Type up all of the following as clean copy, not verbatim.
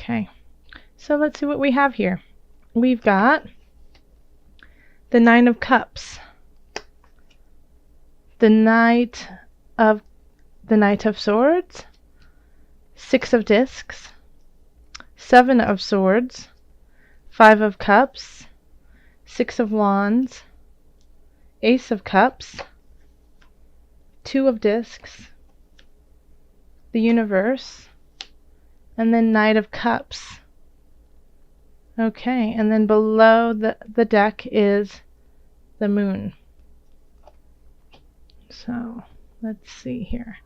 Okay, so let's see what we have here. We've got the Nine of Cups, the Knight of Swords, Six of Discs, Seven of Swords, Five of Cups, Six of Wands, Ace of Cups, Two of Discs, the Universe, and then Knight of Cups. Okay, and then below the deck is the Moon. So let's see here.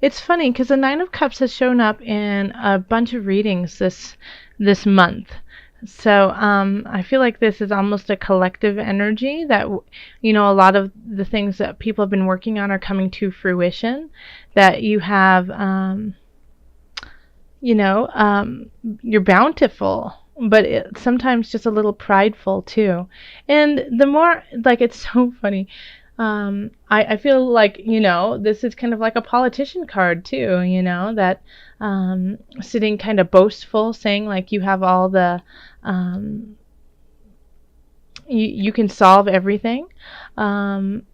It's funny because the Nine of Cups has shown up in a bunch of readings this month. So I feel like this is almost a collective energy that, a lot of the things that people have been working on are coming to fruition. That you have, you're bountiful, but sometimes just a little prideful too. And the more, it's so funny. I feel like, this is kind of like a politician card too, that sitting kind of boastful, saying like you have all the, you can solve everything. But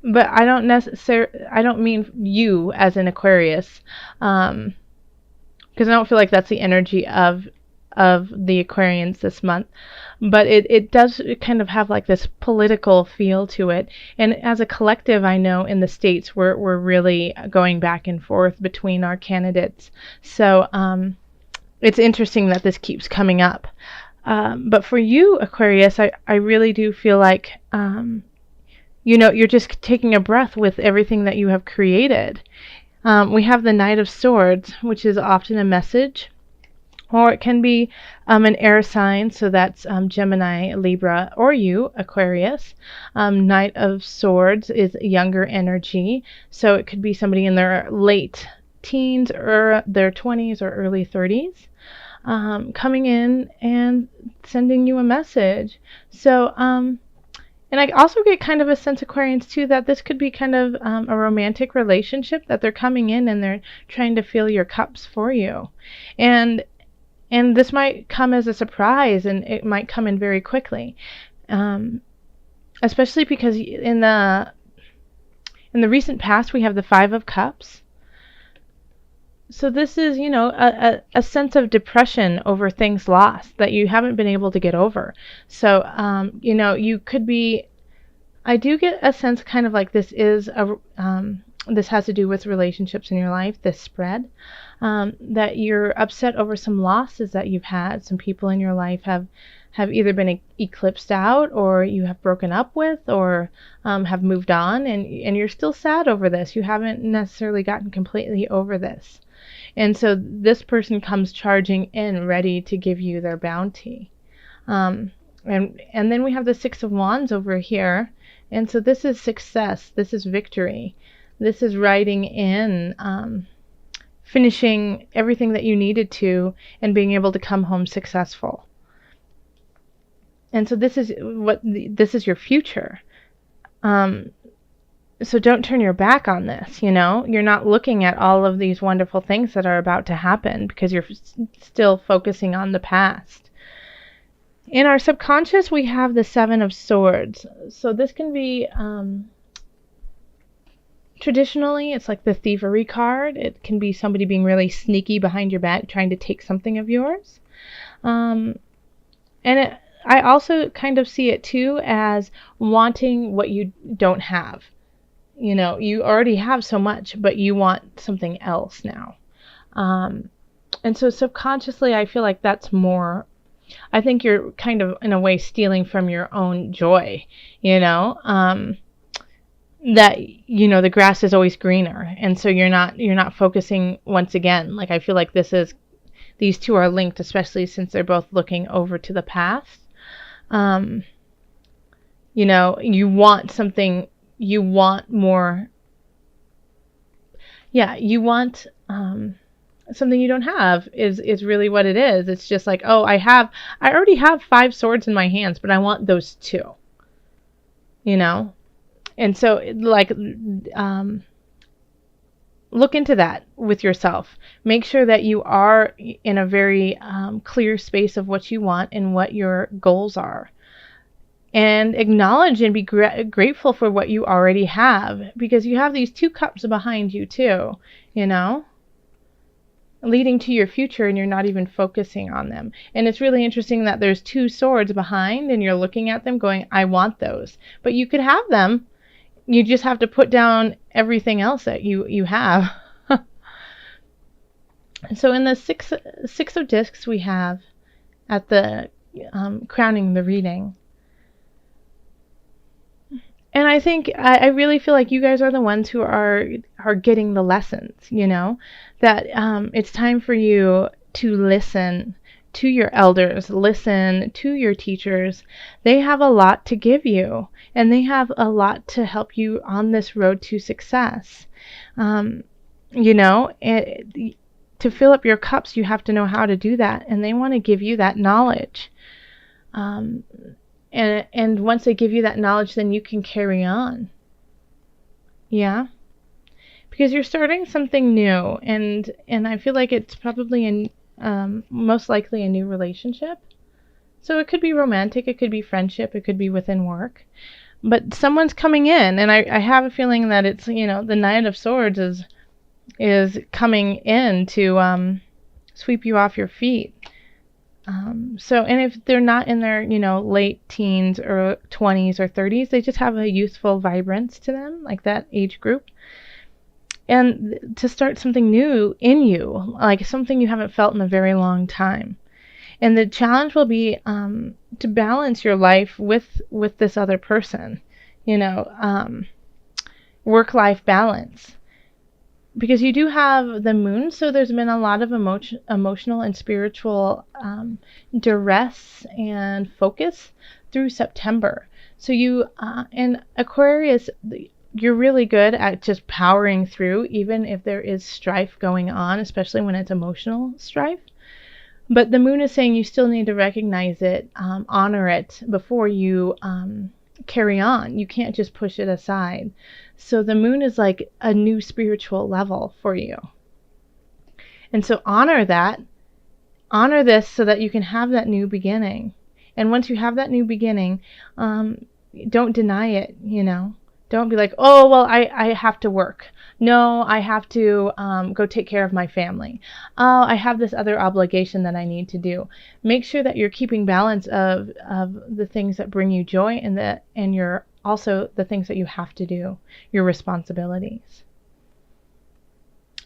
I don't mean you as an Aquarius, because I don't feel like that's the energy of the Aquarians this month, but it does kind of have like this political feel to it. And as a collective, I know in the States we're really going back and forth between our candidates. So it's interesting that this keeps coming up. But for you, Aquarius, I really do feel like you're just taking a breath with everything that you have created. We have the Knight of Swords, which is often a message. Or it can be an air sign, so that's Gemini, Libra, or you, Aquarius. Knight of Swords is younger energy, so it could be somebody in their late teens or their 20s or early 30s coming in and sending you a message. So, and I also get kind of a sense, Aquarians, too, that this could be kind of a romantic relationship, that they're coming in and they're trying to fill your cups for you. And this might come as a surprise, and it might come in very quickly, especially because in the recent past we have the Five of Cups. So this is, a sense of depression over things lost that you haven't been able to get over. So, you could be. I do get a sense, kind of like this is this has to do with relationships in your life, this spread, that you're upset over some losses that you've had. Some people in your life have either been eclipsed out, or you have broken up with, or have moved on, and you're still sad over this. You haven't necessarily gotten completely over this. And so this person comes charging in, ready to give you their bounty. And then we have the Six of Wands over here. And so this is success. This is victory. This is writing in, finishing everything that you needed to, and being able to come home successful. And so this is this is your future. So don't turn your back on this. You're not looking at all of these wonderful things that are about to happen because you're still focusing on the past. In our subconscious, we have the Seven of Swords. So this can be, traditionally, it's like the thievery card. It can be somebody being really sneaky behind your back, trying to take something of yours. I also kind of see it too as wanting what you don't have. You already have so much, but you want something else now. And so subconsciously, I feel like that's more. I think you're kind of, in a way, stealing from your own joy, that, the grass is always greener. And so you're not focusing once again. Like, I feel like these two are linked, especially since they're both looking over to the past. You want something, you want more. Yeah, you want, something you don't have is really what it is. It's just like, oh, I already have 5 swords in my hands, but I want those 2. you know? And so, like, look into that with yourself. Make sure that you are in a very clear space of what you want and what your goals are. And acknowledge and be grateful for what you already have, because you have these 2 cups behind you too, you know, leading to your future, and you're not even focusing on them. And it's really interesting that there's 2 swords behind and you're looking at them going, I want those. But you could have them. You just have to put down everything else that you have. So in the six of discs we have at the crowning the reading. And I think I really feel like you guys are the ones who are getting the lessons, you know, that it's time for you to listen to your elders, listen to your teachers. They have a lot to give you, and they have a lot to help you on this road to success. You know, to fill up your cups, you have to know how to do that, and they want to give you that knowledge. And once they give you that knowledge, then you can carry on. Yeah? Because you're starting something new, and I feel like it's probably most likely a new relationship. So it could be romantic, it could be friendship, it could be within work. But someone's coming in, and I have a feeling that it's, you know, the Knight of Swords is coming in to sweep you off your feet. So, and if they're not in their, you know, late teens or 20s or 30s, they just have a youthful vibrance to them, like that age group. And to start something new in you, like something you haven't felt in a very long time. And the challenge will be to balance your life with this other person, you know, work-life balance. Because you do have the moon, so there's been a lot of emotional and spiritual duress and focus through September. So you, in Aquarius, you're really good at just powering through, even if there is strife going on, especially when it's emotional strife. But the moon is saying you still need to recognize it, honor it before you carry on. You can't just push it aside. So the moon is like a new spiritual level for you. And so honor that. Honor this so that you can have that new beginning. And once you have that new beginning, don't deny it, you know. Don't be like, oh, well, I have to work. No, I have to go take care of my family. Oh, I have this other obligation that I need to do. Make sure that you're keeping balance of the things that bring you joy, and your also the things that you have to do, your responsibilities.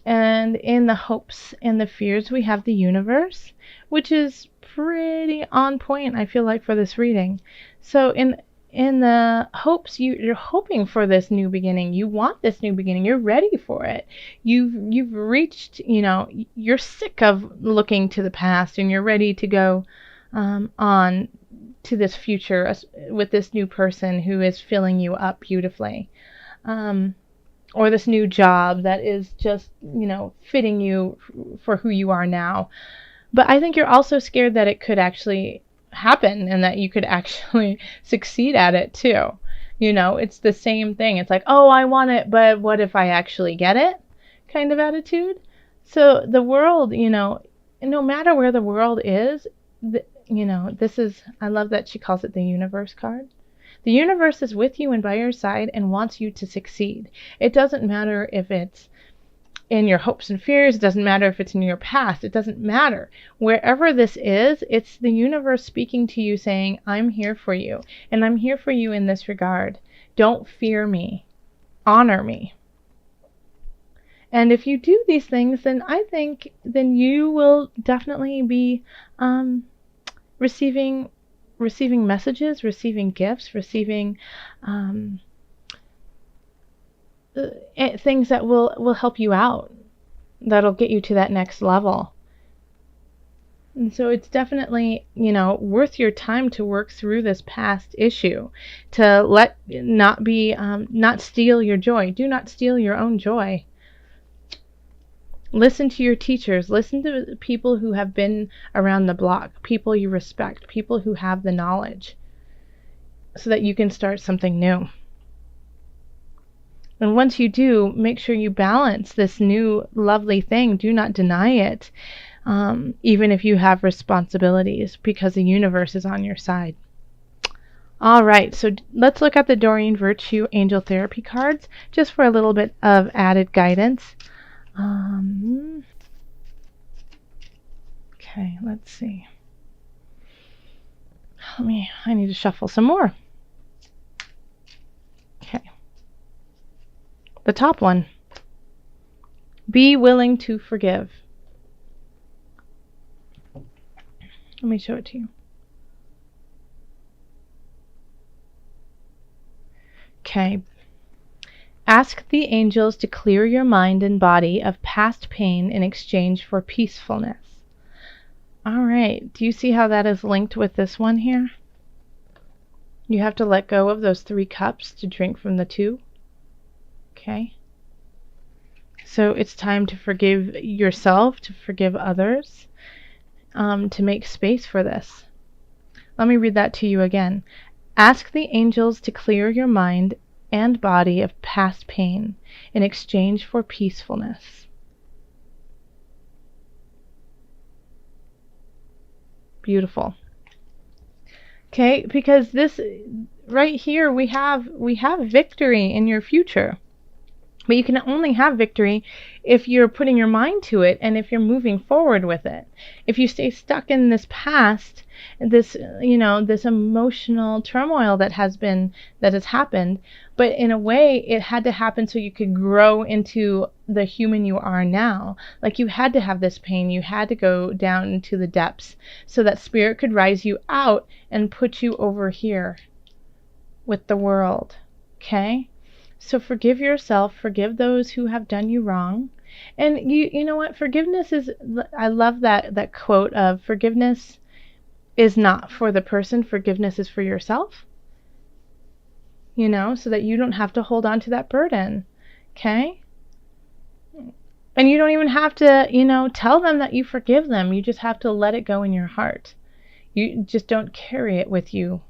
And in the hopes and the fears, we have the universe, which is pretty on point, I feel like, for this reading. So in the hopes, you're hoping for this new beginning. You want this new beginning. You're ready for it. You've reached, you know, you're sick of looking to the past, and you're ready to go on to this future with this new person who is filling you up beautifully. Or this new job that is just, you know, fitting you for who you are now. But I think you're also scared that it could actually happen and that you could actually succeed at it too. You know, it's the same thing. It's like, oh, I want it, but what if I actually get it? Kind of attitude. So the world, you know, no matter where the world is, you know, this is, I love that she calls it the universe card. The universe is with you and by your side and wants you to succeed. It doesn't matter if it's in your hopes and fears. It doesn't matter if it's in your past. It doesn't matter. Wherever this is, it's the universe speaking to you saying, I'm here for you. And I'm here for you in this regard. Don't fear me. Honor me. And if you do these things, then I think then you will definitely be receiving messages, receiving gifts, receiving things that will help you out, that'll get you to that next level. And so it's definitely, you know, worth your time to work through this past issue, to not steal your joy. Do not steal your own joy. Listen to your teachers. Listen to people who have been around the block, people you respect, people who have the knowledge. so that you can start something new. And once you do, make sure you balance this new lovely thing. Do not deny it, even if you have responsibilities, because the universe is on your side. All right, so let's look at the Doreen Virtue Angel Therapy cards just for a little bit of added guidance. Okay, let's see. I need to shuffle some more. Okay. The top one. Be willing to forgive. Let me show it to you. Okay. Ask the angels to clear your mind and body of past pain in exchange for peacefulness. All right. Do you see how that is linked with this one here? You have to let go of those 3 cups to drink from the 2. Okay. So it's time to forgive yourself, to forgive others, to make space for this. Let me read that to you again. Ask the angels to clear your mind and body of past pain in exchange for peacefulness. Beautiful. Okay, because this right here we have victory in your future. But you can only have victory if you're putting your mind to it and if you're moving forward with it. If you stay stuck in this past, this emotional turmoil that has happened, but in a way it had to happen so you could grow into the human you are now. Like you had to have this pain, you had to go down into the depths so that spirit could rise you out and put you over here with the world. Okay? So forgive yourself, forgive those who have done you wrong. And you know what? Forgiveness is, I love that quote of forgiveness is not for the person, forgiveness is for yourself. So that you don't have to hold on to that burden. Okay? And you don't even have to, tell them that you forgive them. You just have to let it go in your heart. You just don't carry it with you